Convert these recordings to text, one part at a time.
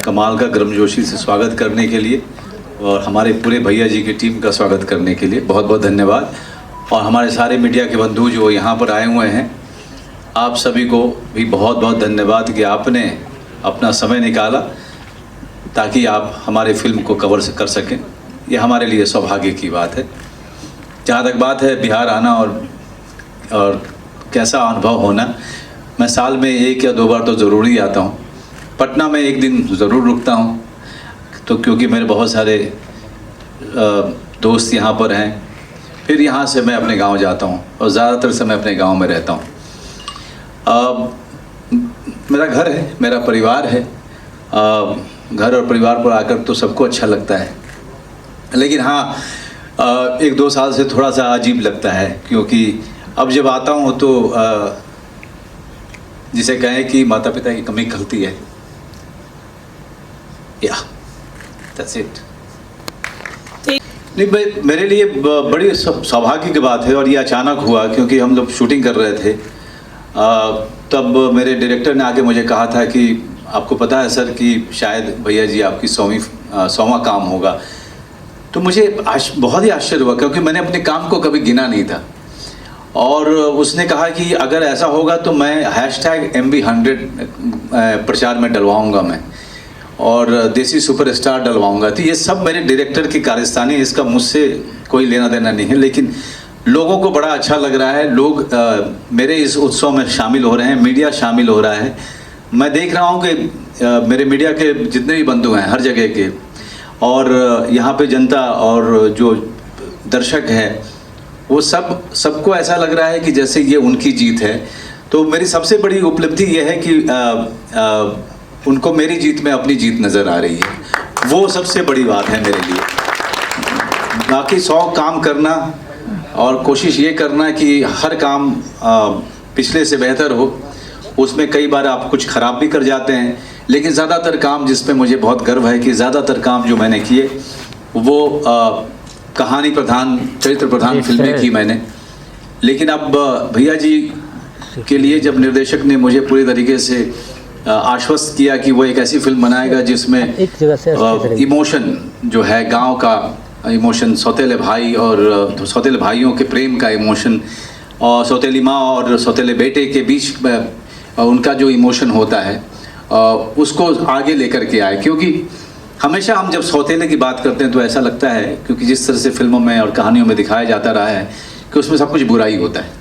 कमाल का गर्मजोशी से स्वागत करने के लिए और हमारे पूरे भैया जी की टीम का स्वागत करने के लिए बहुत बहुत धन्यवाद। और हमारे सारे मीडिया के बंधु जो यहाँ पर आए हुए हैं, आप सभी को भी बहुत बहुत धन्यवाद कि आपने अपना समय निकाला ताकि आप हमारे फिल्म को कवर कर सकें। ये हमारे लिए सौभाग्य की बात है। जहाँ तक बात है बिहार आना और कैसा अनुभव होना, मैं साल में 1 या 2 बार तो ज़रूर ही आता हूँ। पटना में एक दिन ज़रूर रुकता हूँ, तो क्योंकि मेरे बहुत सारे दोस्त यहाँ पर हैं। फिर यहाँ से मैं अपने गांव जाता हूँ और ज़्यादातर समय अपने गांव में रहता हूँ। मेरा घर है, मेरा परिवार है। घर और परिवार पर आकर तो सबको अच्छा लगता है, लेकिन हाँ 1-2 साल से थोड़ा सा अजीब लगता है, क्योंकि अब जब आता हूँ तो जिसे कहें कि माता पिता की कमी खलती है। या दैट्स इट। नहीं भाई, मेरे लिए बड़ी सौभाग्य की बात है और ये अचानक हुआ, क्योंकि हम लोग शूटिंग कर रहे थे। तब मेरे डायरेक्टर ने आके मुझे कहा था कि आपको पता है सर कि शायद भैया जी आपकी 100वां काम होगा। तो मुझे बहुत ही आश्चर्य हुआ, क्योंकि मैंने अपने काम को कभी गिना नहीं था। और उसने कहा कि अगर ऐसा होगा तो मैं #MB100 प्रचार में डलवाऊँगा मैं, और देसी सुपरस्टार डलवाऊंगा। तो ये सब मेरे डायरेक्टर की कारस्तानी, इसका मुझसे कोई लेना देना नहीं है। लेकिन लोगों को बड़ा अच्छा लग रहा है, लोग मेरे इस उत्सव में शामिल हो रहे हैं, मीडिया शामिल हो रहा है। मैं देख रहा हूँ कि मेरे मीडिया के जितने भी बंधु हैं हर जगह के, और यहाँ पे जनता और जो दर्शक हैं, वो सबको ऐसा लग रहा है कि जैसे ये उनकी जीत है। तो मेरी सबसे बड़ी उपलब्धि ये है कि उनको मेरी जीत में अपनी जीत नज़र आ रही है। वो सबसे बड़ी बात है मेरे लिए। बाकी 100 काम करना और कोशिश ये करना कि हर काम पिछले से बेहतर हो, उसमें कई बार आप कुछ ख़राब भी कर जाते हैं, लेकिन ज़्यादातर काम जिसमें मुझे बहुत गर्व है कि ज़्यादातर काम जो मैंने किए वो कहानी प्रधान, चरित्र प्रधान फिल्में की मैंने। लेकिन अब भैया जी के लिए जब निर्देशक ने मुझे पूरी तरीके से आश्वस्त किया कि वो एक ऐसी फिल्म बनाएगा जिसमें इमोशन जो है, गांव का इमोशन, सौतेले भाई और सौतेले भाइयों के प्रेम का इमोशन, और सौतेली माँ और सौतेले बेटे के बीच उनका जो इमोशन होता है, उसको आगे लेकर के आए। क्योंकि हमेशा हम जब सौतेले की बात करते हैं तो ऐसा लगता है, क्योंकि जिस तरह से फिल्मों में और कहानियों में दिखाया जाता रहा है कि उसमें सब कुछ बुराई होता है।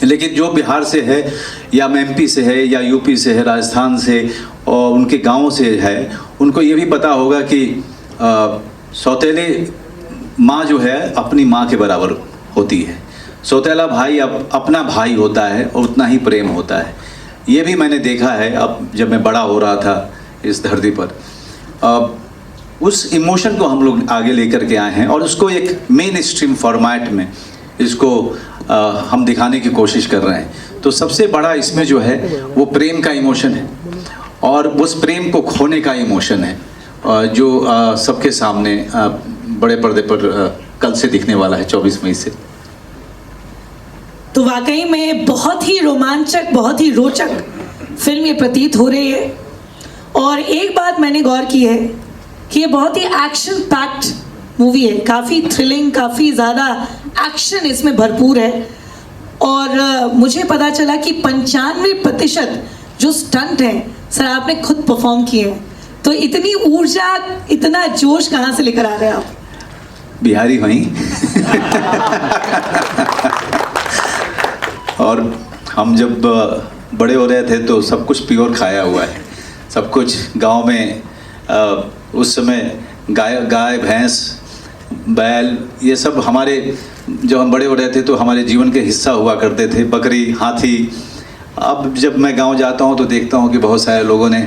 लेकिन जो बिहार से है या MP से है या UP से है, राजस्थान से और उनके गाँव से है, उनको ये भी पता होगा कि सौतेले माँ जो है अपनी माँ के बराबर होती है। सौतेला भाई अपना भाई होता है और उतना ही प्रेम होता है। ये भी मैंने देखा है अब जब मैं बड़ा हो रहा था इस धरती पर। उस इमोशन को हम लोग आगे लेकर के आए हैं और उसको एक मेन स्ट्रीम फॉर्मेट में इसको हम दिखाने की कोशिश कर रहे हैं। तो सबसे बड़ा इसमें जो है वो प्रेम का इमोशन है, और उस प्रेम को खोने का इमोशन है, जो सबके सामने बड़े पर्दे पर कल से दिखने वाला है, 24 मई से। तो वाकई में बहुत ही रोमांचक, बहुत ही रोचक फिल्म ये प्रतीत हो रही है। और एक बात मैंने गौर की है कि ये बहुत ही एक्शन पैक्ड मूवी है, काफ़ी थ्रिलिंग, काफ़ी ज़्यादा एक्शन इसमें भरपूर है। और मुझे पता चला कि 95% जो स्टंट है सर आपने खुद परफॉर्म किए हैं। तो इतनी ऊर्जा, इतना जोश कहाँ से लेकर आ रहे हैं आप? बिहारी वहीं और हम जब बड़े हो रहे थे तो सब कुछ प्योर खाया हुआ है, सब कुछ गांव में। उस समय गाय भैंस बैल ये सब हमारे, जब हम बड़े हो रहे थे तो हमारे जीवन के हिस्सा हुआ करते थे। बकरी, हाथी। अब जब मैं गांव जाता हूं तो देखता हूं कि बहुत सारे लोगों ने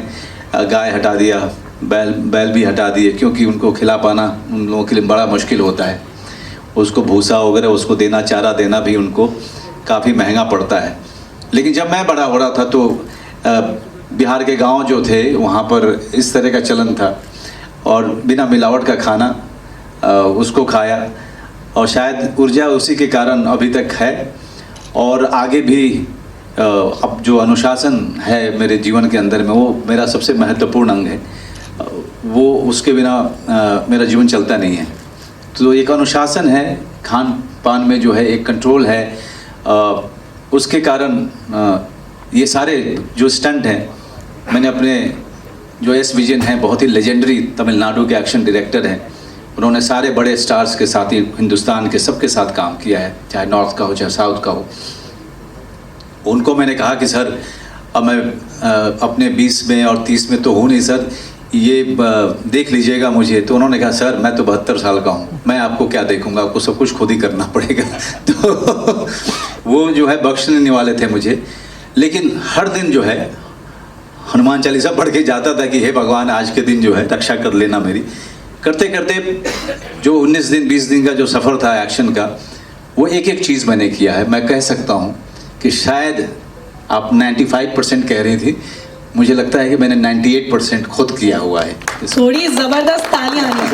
गाय हटा दिया, बैल भी हटा दिए, क्योंकि उनको खिला पाना उन लोगों के लिए बड़ा मुश्किल होता है। उसको भूसा वगैरह उसको देना, चारा देना भी उनको काफ़ी महंगा पड़ता है। लेकिन जब मैं बड़ा हो रहा था तो बिहार के गांव जो थे वहाँ पर इस तरह का चलन था, और बिना मिलावट का खाना उसको खाया, और शायद ऊर्जा उसी के कारण अभी तक है। और आगे भी अब जो अनुशासन है मेरे जीवन के अंदर में, वो मेरा सबसे महत्वपूर्ण अंग है। वो उसके बिना मेरा जीवन चलता नहीं है। तो एक अनुशासन है खान पान में, जो है एक कंट्रोल है, उसके कारण ये सारे जो स्टंट हैं, मैंने अपने जो एस विजयन हैं, बहुत ही लेजेंडरी तमिलनाडु के एक्शन डायरेक्टर हैं, उन्होंने सारे बड़े स्टार्स के साथ ही हिंदुस्तान के सबके साथ काम किया है, चाहे नॉर्थ का हो चाहे साउथ का हो। उनको मैंने कहा कि सर अब मैं अपने 20 में और 30 में तो हूँ नहीं सर, ये देख लीजिएगा मुझे। तो उन्होंने कहा सर मैं तो 72 साल का हूँ, मैं आपको क्या देखूंगा, आपको सब कुछ खुद ही करना पड़ेगा। तो वो जो है बख्शने वाले थे मुझे, लेकिन हर दिन जो है हनुमान चालीसा पढ़ के जाता था कि हे भगवान आज के दिन जो है रक्षा कर लेना मेरी। करते करते जो 19 दिन 20 दिन का जो सफ़र था एक्शन का, वो एक एक चीज़ मैंने किया है। मैं कह सकता हूँ कि शायद आप 95% कह रही थी, मुझे लगता है कि मैंने 98% खुद किया हुआ है। थोड़ी जबरदस्त तालियां आनी।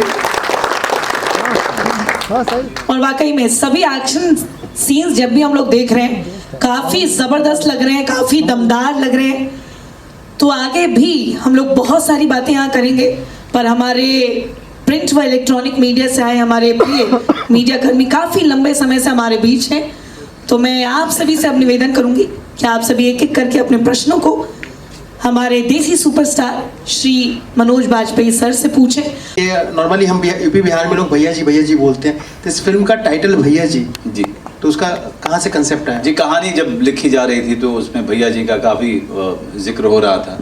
और वाकई में सभी एक्शन सीन्स जब भी हम लोग देख रहे हैं काफी जबरदस्त लग रहे हैं, काफी दमदार लग रहे हैं। तो आगे भी हम लोग बहुत सारी बातें यहाँ करेंगे, पर हमारे प्रिंट व इलेक्ट्रॉनिक मीडिया से आए हमारे प्रिय मीडिया कर्मी काफी लंबे समय से हमारे बीच हैं। तो मैं आप सभी से अब निवेदन करूंगी कि आप सभी एक एक करके अपने प्रश्नों को हमारे देसी सुपरस्टार श्री मनोज बाजपेयी सर से पूछें। ये नॉर्मली हम यूपी बिहार में लोग भैया जी बोलते हैं, तो इस फिल्म का टाइटल भैया जी तो उसका कहाँ से कंसेप्ट आया? जी, कहानी जब लिखी जा रही थी तो उसमें भैया जी का काफ़ी जिक्र हो रहा था,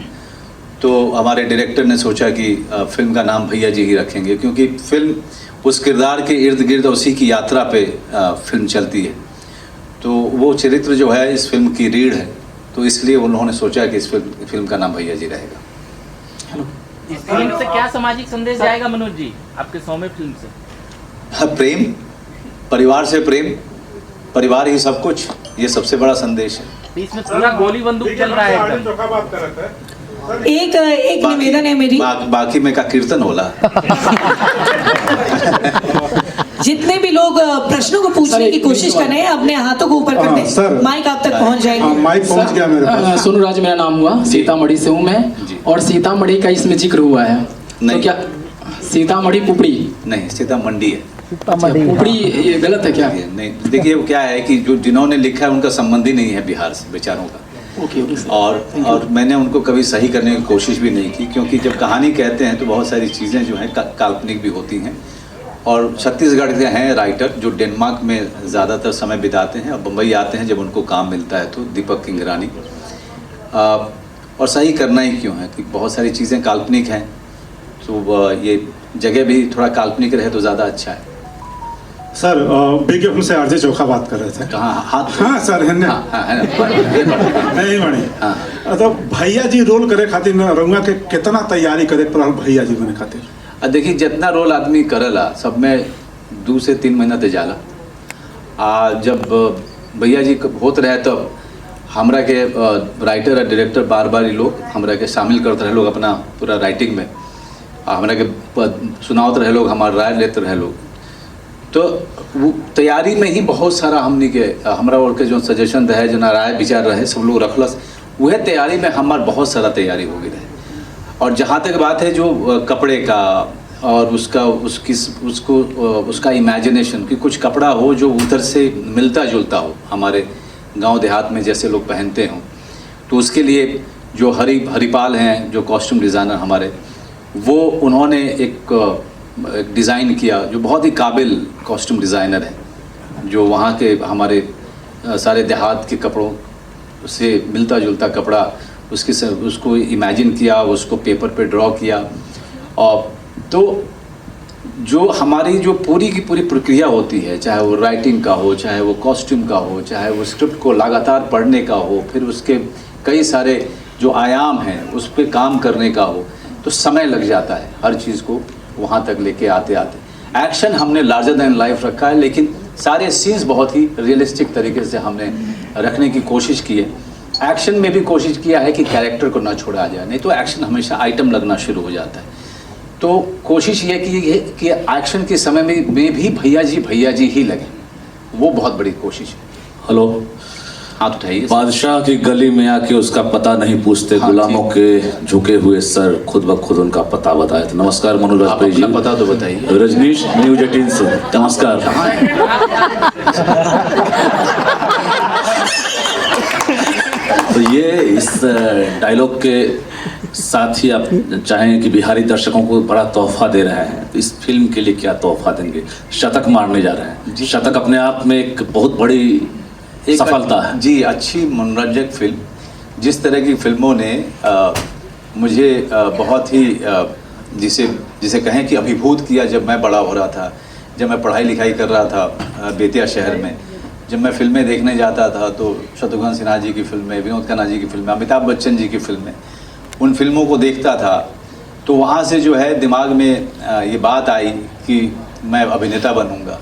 तो हमारे डायरेक्टर ने सोचा कि फिल्म का नाम भैया जी ही रखेंगे, क्योंकि फिल्म उस किरदार के इर्द गिर्द उसी की यात्रा पे फिल्म चलती है। तो वो चरित्र जो है इस फिल्म की रीढ़ है, तो इसलिए उन्होंने सोचा कि इस फिल्म का नाम भैया जी रहेगा। हेलो, इस फिल्म से क्या सामाजिक संदेश जाएगा मनोज जी आपके 100वें फिल्म से? प्रेम, परिवार से प्रेम, परिवार ही सब कुछ, ये सबसे बड़ा संदेश है। बीच में पूरा गोली बंदूक चल रहा है एकदम। एक निवेदन है मेरी, बाकी में का कीर्तन होला। जितने भी लोग प्रश्नों को पूछने की कोशिश कर रहे हैं अपने हाथों को ऊपर कर दें, माइक आप तक पहुंच जाएगी। माइक पहुंच गया मेरे पास। सोनू राज मेरा नाम हुआ, सीतामढ़ी से हूँ मैं, और सीतामढ़ी का इसमें जिक्र हुआ है। नहीं, तो क्या सीतामढ़ी पुपड़ी? नहीं, सीतामढ़ी है। पुपड़ी ये गलत है क्या? नहीं, देखिए क्या है कि जो जिन्होंने लिखा है उनका संबंध ही नहीं है बिहार से, बेचारों का। ओके और मैंने उनको कभी सही करने की कोशिश भी नहीं की, क्योंकि जब कहानी कहते हैं तो बहुत सारी चीज़ें जो हैं काल्पनिक भी होती हैं। और छत्तीसगढ़ के हैं राइटर जो डेनमार्क में ज़्यादातर समय बिताते हैं और बम्बई आते हैं जब उनको काम मिलता है, तो दीपक किंगरानी। और सही करना ही क्यों है कि बहुत सारी चीज़ें काल्पनिक हैं, तो ये जगह भी थोड़ा काल्पनिक रहे तो ज़्यादा अच्छा है। सर विज्ञापन से आरजे चोखा बात कर रहे थे। कहाँ? हाथ? हाँ सर, है ना? नहीं बनी। तो भैया जी रोल करे खातिर रंगा के कितना तैयारी करे पड़ल भैया जी बने खातिर? देखिए जितना रोल आदमी करेला सब में 2 से 3 महीना ते जाला। जब भैया जी होते रहे तब हमरा के राइटर और डायरेक्टर बार बार ही लोग हमरा के शामिल करते रहे लोग अपना पूरा राइटिंग में, हमरा के सुनावत रहे लोग, हमारा राय लेते रहे लोग। तो वो तैयारी में ही बहुत सारा हमने के हमरा और के जो सजेशन रहे, जो राय विचार रहे, सब लोग रखलस, वह तैयारी में हमार बहुत सारा तैयारी हो गई रहे। और जहाँ तक बात है जो कपड़े का और उसका इमेजिनेशन कि कुछ कपड़ा हो जो उधर से मिलता जुलता हो, हमारे गांव देहात में जैसे लोग पहनते हों, तो उसके लिए जो हरिपाल हैं जो कॉस्ट्यूम डिज़ाइनर हमारे, वो उन्होंने एक डिज़ाइन किया जो बहुत ही काबिल कॉस्ट्यूम डिज़ाइनर है, जो वहाँ के हमारे सारे देहात के कपड़ों से मिलता जुलता कपड़ा उसको इमेजिन किया, उसको पेपर पे ड्रॉ किया। और तो जो हमारी जो पूरी की पूरी प्रक्रिया होती है, चाहे वो राइटिंग का हो, चाहे वो कॉस्ट्यूम का हो, चाहे वो स्क्रिप्ट को लगातार पढ़ने का हो, फिर उसके कई सारे जो आयाम हैं उस पर काम करने का हो, तो समय लग जाता है हर चीज़ को वहाँ तक लेके आते आते। एक्शन हमने लार्जर दैन लाइफ रखा है, लेकिन सारे सीन्स बहुत ही रियलिस्टिक तरीके से हमने रखने की कोशिश की है। एक्शन में भी कोशिश किया है कि कैरेक्टर को ना छोड़ा जाए, नहीं तो एक्शन हमेशा आइटम लगना शुरू हो जाता है। तो कोशिश ये कि एक्शन के समय में भी भैया जी ही लगे, वो बहुत बड़ी कोशिश है। हेलो, हाथ उठाइए। बादशाह की गली में आके उसका पता नहीं पूछते, हाँ, गुलामों के झुके हुए सर खुद ब खुद उनका पता बताए। तो नमस्कार मनोज आप वाजपेयी जी। अपना पता तो बताइए। रजनीश, न्यूज 18 से नमस्कार। तो ये इस डायलॉग के साथ ही आप चाहें कि बिहारी दर्शकों को बड़ा तोहफा दे रहे हैं, तो इस फिल्म के लिए क्या तोहफा देंगे? शतक मारने जा रहे हैं, शतक अपने आप में एक बहुत बड़ी एक सफलता है। जी, अच्छी मनोरंजक फिल्म। जिस तरह की फिल्मों ने मुझे बहुत ही जिसे कहें कि अभिभूत किया जब मैं बड़ा हो रहा था, जब मैं पढ़ाई लिखाई कर रहा था बेतिया शहर में, जब मैं फिल्में देखने जाता था तो शत्रुघ्न सिन्हा जी की फिल्में, विनोद खन्ना जी की फिल्में, अमिताभ बच्चन जी की फिल्में, उन फिल्मों को देखता था तो वहाँ से जो है दिमाग में ये बात आई कि मैं अभिनेता बनूंगा।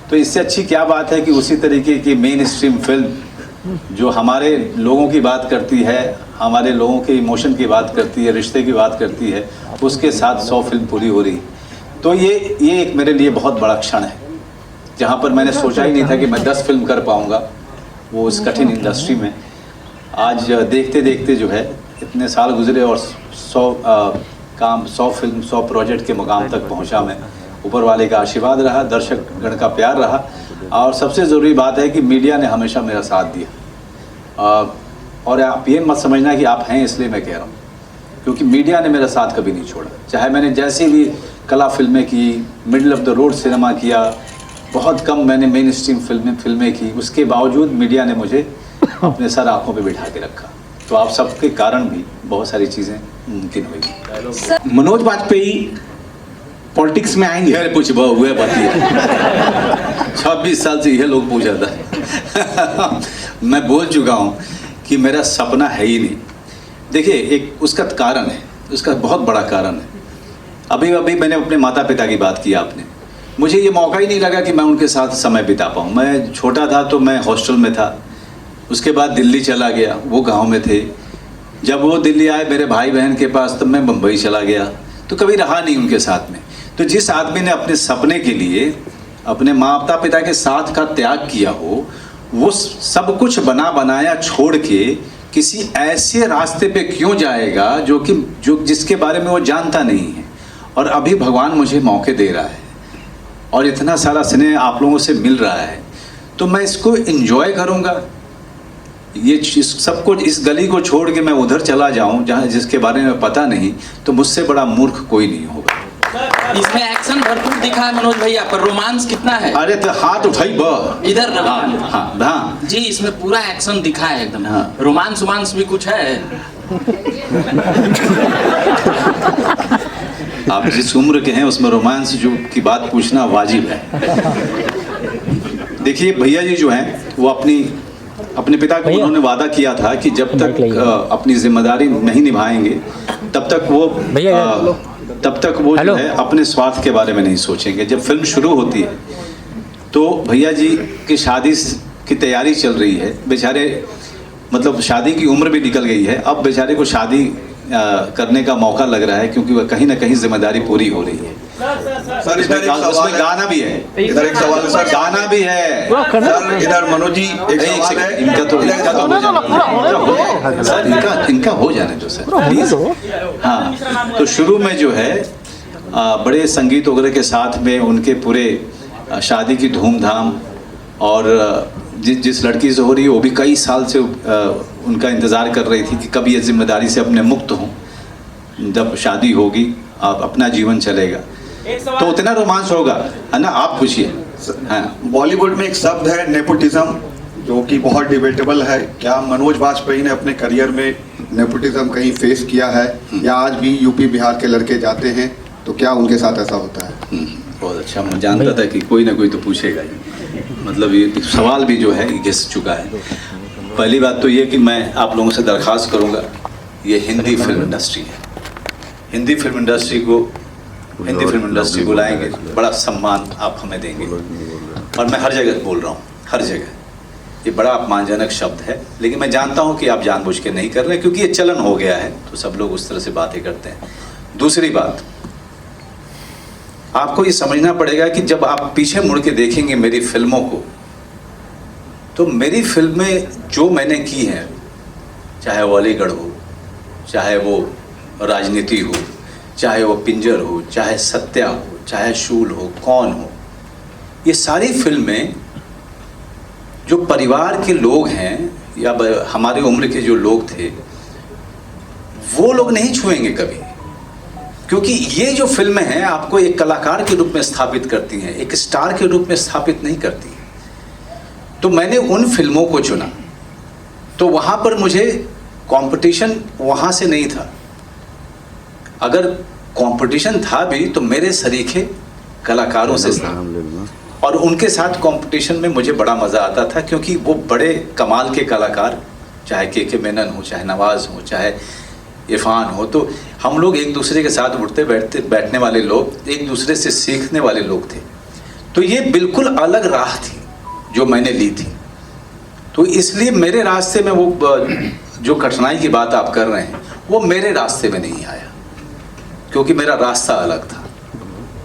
तो इससे अच्छी क्या बात है कि उसी तरीके की मेन स्ट्रीम फिल्म जो हमारे लोगों की बात करती है, हमारे लोगों के इमोशन की बात करती है, रिश्ते की बात करती है, उसके साथ 100 फिल्म पूरी हो रही। तो ये एक मेरे लिए बहुत बड़ा क्षण है, जहाँ पर मैंने सोचा ही नहीं था कि मैं 10 फिल्म कर पाऊँगा वो इस कठिन इंडस्ट्री में। आज देखते देखते जो है इतने साल गुजरे और 100 फिल्म 100 प्रोजेक्ट के मुकाम तक पहुंचा मैं। ऊपर वाले का आशीर्वाद रहा, दर्शक गण का प्यार रहा, और सबसे ज़रूरी बात है कि मीडिया ने हमेशा मेरा साथ दिया। और आप ये मत समझना कि आप हैं इसलिए मैं कह रहा हूँ, क्योंकि मीडिया ने मेरा साथ कभी नहीं छोड़ा। चाहे मैंने जैसी भी कला फिल्में की, middle of the road cinema किया, बहुत कम मैंने मेन स्ट्रीम फिल्में की, उसके बावजूद मीडिया ने मुझे अपने सर आँखों पे बिठा के रखा। तो आप सबके कारण भी बहुत सारी चीज़ें मुमकिन हुई। मनोज वाजपेयी पॉलिटिक्स में आएंगे? यार पूछ हुए बात है 26 साल से यह लोग पूछा था मैं बोल चुका हूँ कि मेरा सपना है ही नहीं। देखिए, एक उसका कारण है, उसका बहुत बड़ा कारण है। अभी मैंने अपने माता पिता की बात की आपने, मुझे ये मौका ही नहीं लगा कि मैं उनके साथ समय बिता पाऊँ। मैं छोटा था तो मैं हॉस्टल में था, उसके बाद दिल्ली चला गया, वो गांव में थे। जब वो दिल्ली आए मेरे भाई बहन के पास, तब मैं मुंबई चला गया, तो कभी रहा नहीं उनके साथ में। तो जिस आदमी ने अपने सपने के लिए अपने माता पिता के साथ का त्याग किया हो, वो सब कुछ बनाया छोड़ के किसी ऐसे रास्ते पे क्यों जाएगा जो जिसके बारे में वो जानता नहीं है। और अभी भगवान मुझे मौके दे रहा है और इतना सारा स्नेह आप लोगों से मिल रहा है, तो मैं इसको एंजॉय करूँगा। ये सब कुछ, इस गली को छोड़ के मैं उधर चला जाऊं जहां जिसके बारे में पता नहीं, तो मुझसे बड़ा मूर्ख कोई नहीं होगा। इसमें एक्शन भरपूर दिखा है मनोज भैया, पर रोमांस कितना है? अरे तो हाथ उठाई इधर। हाँ जी, इसमें पूरा एक्शन दिखा है एकदम। हाँ। रोमांस भी कुछ है? आप जिस उम्र के हैं उसमें रोमांस जो की बात पूछना वाजिब है। देखिए, भैया जी जो हैं वो अपने पिता को उन्होंने वादा किया था कि जब तक अपनी जिम्मेदारी नहीं निभाएंगे तब तक वो जो है अपने स्वार्थ के बारे में नहीं सोचेंगे। जब फिल्म शुरू होती है तो भैया जी की शादी की तैयारी चल रही है, बेचारे मतलब शादी की उम्र भी निकल गई है, अब बेचारे को शादी करने का मौका लग रहा है, क्योंकि वह कहीं ना कहीं जिम्मेदारी पूरी हो रही है। सर, उसमें गाना भी है, इधर एक सवाल है सर, गाना भी है सर। इधर मनोज जी एक सवाल है, इनका तो सर इनका हो जाने दो सर प्लीज। हाँ, तो शुरू में जो है बड़े संगीत वगैरह के साथ में उनके पूरे शादी की धूमधाम, और जिस लड़की से हो रही है वो भी कई साल से उनका इंतज़ार कर रही थी कि कब ये जिम्मेदारी से अपने मुक्त हों, जब शादी होगी अब अपना जीवन चलेगा, तो उतना रोमांस होगा, है ना? आप पूछिए। हाँ, बॉलीवुड में एक शब्द है नेपोटिज्म, जो कि बहुत डिबेटेबल है। क्या मनोज वाजपेयी ने अपने करियर में नेपोटिज्म कहीं फेस किया है, या आज भी यूपी बिहार के लड़के जाते हैं तो क्या उनके साथ ऐसा होता है? बहुत अच्छा, मैं जानता था कि कोई ना कोई तो पूछेगा ही। मतलब ये सवाल भी जो है घिस चुका है। पहली बात तो ये कि मैं आप लोगों से दरख्वास्त करूंगा, ये हिंदी फिल्म इंडस्ट्री है, हिंदी फिल्म इंडस्ट्री बुलाएंगे, बड़ा सम्मान आप हमें देंगे। और मैं हर जगह बोल रहा हूँ, हर जगह ये बड़ा अपमानजनक शब्द है, लेकिन मैं जानता हूँ कि आप जानबूझ के नहीं कर रहे, क्योंकि ये चलन हो गया है, तो सब लोग उस तरह से बातें करते हैं। दूसरी बात, आपको ये समझना पड़ेगा कि जब आप पीछे मुड़ के देखेंगे मेरी फिल्मों को, तो मेरी फिल्में जो मैंने की हैं, चाहे वो अलीगढ़ हो, चाहे वो राजनीति हो, चाहे वो पिंजर हो, चाहे सत्या हो, चाहे शूल हो, कौन हो, ये सारी फिल्में जो परिवार के लोग हैं या हमारी उम्र के जो लोग थे वो लोग नहीं छुएंगे कभी, क्योंकि ये जो फिल्में हैं आपको एक कलाकार के रूप में स्थापित करती हैं, एक स्टार के रूप में स्थापित नहीं करती। तो मैंने उन फिल्मों को चुना, तो वहाँ पर मुझे कंपटीशन वहाँ से नहीं था। अगर कंपटीशन था भी तो मेरे सरीखे कलाकारों से था, और उनके साथ कंपटीशन में मुझे बड़ा मज़ा आता था, क्योंकि वो बड़े कमाल के कलाकार, चाहे के मेनन हो, चाहे नवाज़ हो, चाहे इरफान हो, तो हम लोग एक दूसरे के साथ उठते बैठने वाले लोग, एक दूसरे से सीखने वाले लोग थे। तो ये बिल्कुल अलग राह थी जो मैंने ली थी। तो इसलिए मेरे रास्ते में वो जो कठिनाई की बात आप कर रहे हैं वो मेरे रास्ते में नहीं आया, क्योंकि मेरा रास्ता अलग था।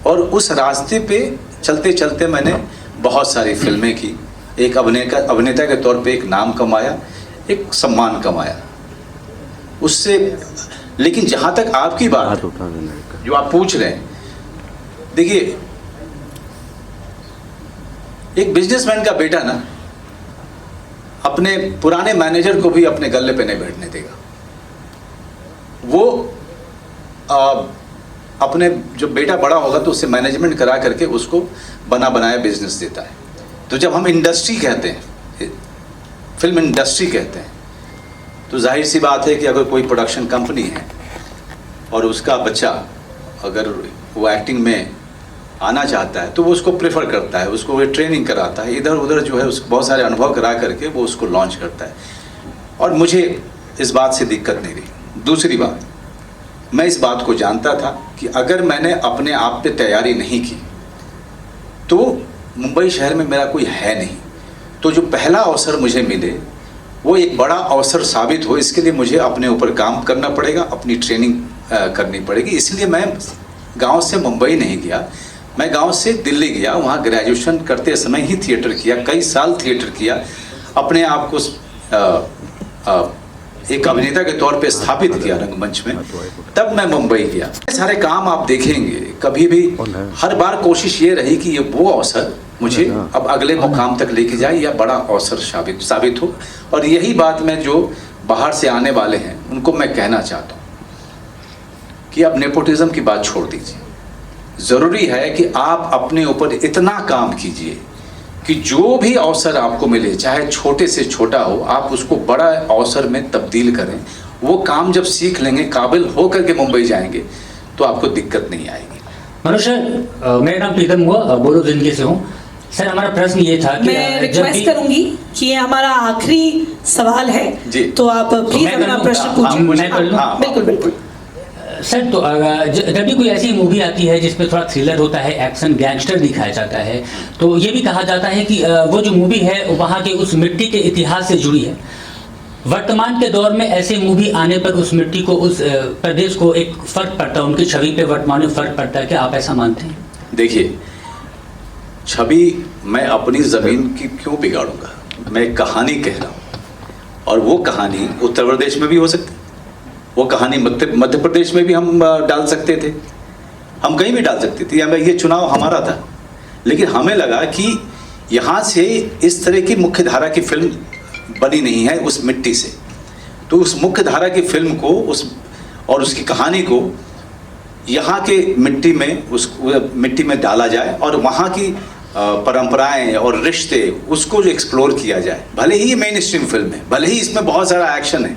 और उस रास्ते पे चलते चलते मैंने बहुत सारी फिल्में की, एक अभिनेता के तौर पे एक नाम कमाया, एक सम्मान कमाया उससे। लेकिन जहाँ तक आपकी बात जो आप पूछ रहे हैं, देखिए एक बिजनेसमैन का बेटा ना अपने पुराने मैनेजर को भी अपने गले पे नहीं बैठने देगा। वो अपने जो बेटा बड़ा होगा तो उससे मैनेजमेंट करा करके उसको बना बनाया बिजनेस देता है। तो जब हम इंडस्ट्री कहते हैं, फिल्म इंडस्ट्री कहते हैं, तो जाहिर सी बात है कि अगर कोई प्रोडक्शन कंपनी है और उसका बच्चा अगर वो एक्टिंग में आना चाहता है तो वो उसको प्रेफर करता है, उसको वो ट्रेनिंग कराता है, इधर उधर जो है उसको बहुत सारे अनुभव करा करके वो उसको लॉन्च करता है। और मुझे इस बात से दिक्कत नहीं रही। दूसरी बात, मैं इस बात को जानता था कि अगर मैंने अपने आप पे तैयारी नहीं की तो मुंबई शहर में मेरा कोई है नहीं। तो जो पहला अवसर मुझे मिले वो एक बड़ा अवसर साबित हो, इसके लिए मुझे अपने ऊपर काम करना पड़ेगा, अपनी ट्रेनिंग करनी पड़ेगी। इसलिए मैं गांव से मुंबई नहीं गया, मैं गांव से दिल्ली गया, वहाँ ग्रेजुएशन करते समय ही थिएटर किया, कई साल थिएटर किया, अपने आप को एक अभिनेता के तौर पे स्थापित किया रंगमंच में। तब मैं मुंबई गया। सारे काम आप देखेंगे, कभी भी हर बार कोशिश ये रही कि ये वो अवसर मुझे अब अगले मुकाम तक लेके जाए या बड़ा अवसर साबित हो। और यही बात मैं जो बाहर से आने वाले हैं उनको मैं कहना चाहता हूँ कि अब नेपोटिज्म की बात छोड़ दीजिए। ज़रूरी है कि आप अपने ऊपर इतना काम कीजिए कि जो भी अवसर आपको मिले, चाहे छोटे से छोटा हो, आप उसको बड़ा अवसर में तब्दील करें। वो काम जब सीख लेंगे, काबिल हो करके मुंबई जाएंगे तो आपको दिक्कत नहीं आएगी। मनोज सर, मेरा नाम प्रीतम हुआ, बोलो जिंदगी से हूँ। सर हमारा प्रश्न ये था कि मैं रिक्वेस्ट करूंगी कि ये हमारा आखिरी सवाल है जी। तो आप प्लीज अपना प्रश्न पूछिए। मैं कर लूं? बिल्कुल बिल्कुल सर। तो जब भी कोई ऐसी मूवी आती है जिसमें थोड़ा थ्रिलर होता है, एक्शन, गैंगस्टर दिखाया जाता है, तो ये भी कहा जाता है कि वो जो मूवी है वहाँ के उस मिट्टी के इतिहास से जुड़ी है। वर्तमान के दौर में ऐसे मूवी आने पर उस मिट्टी को, उस प्रदेश को एक फर्क पड़ता है, उनकी छवि पे वर्तमान में फर्क पड़ता है। क्या आप ऐसा मानते हैं? देखिए, छवि मैं अपनी ज़मीन की क्यों बिगाड़ूंगा? मैं एक कहानी कह रहा हूँ, और वो कहानी उत्तर प्रदेश में भी हो सकती है, वो कहानी मध्य प्रदेश में भी हम डाल सकते थे, हम कहीं भी डाल सकते थे। या ये चुनाव हमारा था, लेकिन हमें लगा कि यहाँ से इस तरह की मुख्य धारा की फिल्म बनी नहीं है उस मिट्टी से, तो उस मुख्य धारा की फिल्म को और उसकी कहानी को यहाँ के मिट्टी में, उस मिट्टी में डाला जाए और वहाँ की परंपराएं और रिश्ते उसको जो एक्सप्लोर किया जाए। भले ही ये मेन स्ट्रीम फिल्म है, भले ही इसमें बहुत सारा एक्शन है,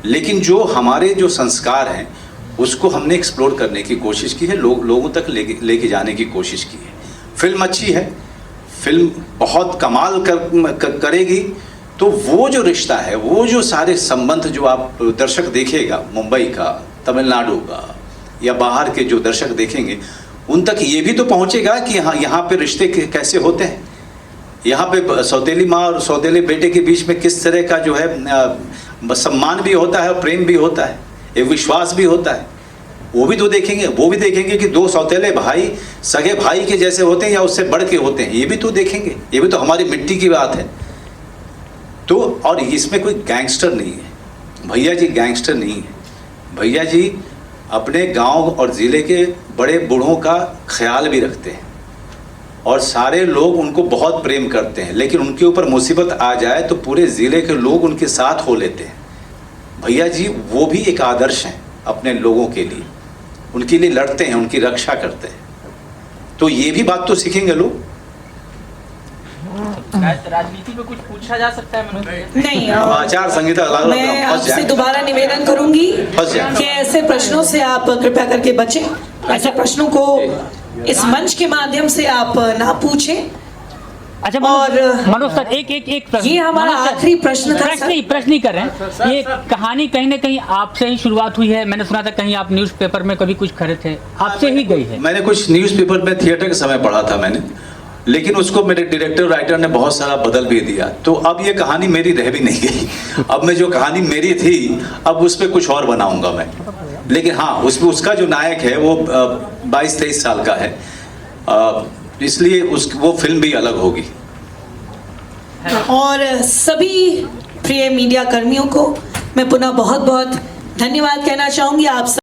लेकिन जो हमारे जो संस्कार हैं उसको हमने एक्सप्लोर करने की कोशिश की है, लोगों तक लेके जाने की कोशिश की है। फिल्म अच्छी है, फिल्म बहुत कमाल करेगी, तो वो जो रिश्ता है, वो जो सारे संबंध जो आप दर्शक देखेगा, मुंबई का, तमिलनाडु का या बाहर के जो दर्शक देखेंगे, उन तक ये भी तो पहुंचेगा कि यहाँ पे रिश्ते कैसे होते हैं, यहाँ पे सौतेली माँ और सौतेले बेटे के बीच में किस तरह का जो है सम्मान भी होता है, प्रेम भी होता है, एक विश्वास भी होता है, वो भी तो देखेंगे। वो भी देखेंगे कि दो सौतेले भाई सगे भाई के जैसे होते हैं या उससे बढ़ के होते हैं, ये भी तो देखेंगे। ये भी तो हमारी मिट्टी की बात है। तो और इसमें कोई गैंगस्टर नहीं है, भैया जी गैंगस्टर नहीं है। भैया जी अपने गांव और ज़िले के बड़े बूढ़ों का ख्याल भी रखते हैं और सारे लोग उनको बहुत प्रेम करते हैं, लेकिन उनके ऊपर मुसीबत आ जाए तो पूरे ज़िले के लोग उनके साथ हो लेते हैं। भैया जी वो भी एक आदर्श हैं अपने लोगों के लिए, उनके लिए लड़ते हैं, उनकी रक्षा करते हैं। तो ये भी बात तो सीखेंगे लोग। राजनीति पे कुछ पूछा जा सकता है मनोज जी? नहीं, आचार संहिता मैं आपसे दोबारा निवेदन करूंगी कि ऐसे प्रश्नों से आप कृपया करके बचें। ऐसे प्रश्नों को इस मंच के माध्यम से आप ना पूछें। अच्छा और मनोज सर, एक प्रश्न, ये हमारा मनोज सर, आखिरी प्रश्न था सर। प्रश्न नहीं कर रहे हैं। ये कहानी कहीं ना कहीं आपसे ही शुरुआत हुई है। मैंने सुना था कहीं आप न्यूज़पेपर में कभी कुछ खड़े थे, आपसे ही गई है। मैंने कुछ न्यूज़पेपर में थिएटर के समय पढ़ा था मैंने, लेकिन उसको मेरे डायरेक्टर राइटर ने बहुत सारा बदल भी दिया। तो अब ये कहानी मेरी रह भी नहीं गई। अब मैं जो कहानी मेरी थी अब उस पर कुछ और बनाऊंगा मैं। लेकिन हाँ, उसमें उसका जो नायक है वो 22-23 साल का है, इसलिए वो फिल्म भी अलग होगी। और सभी प्रिय मीडिया कर्मियों को मैं पुनः बहुत बहुत धन्यवाद कहना चाहूंगी। आप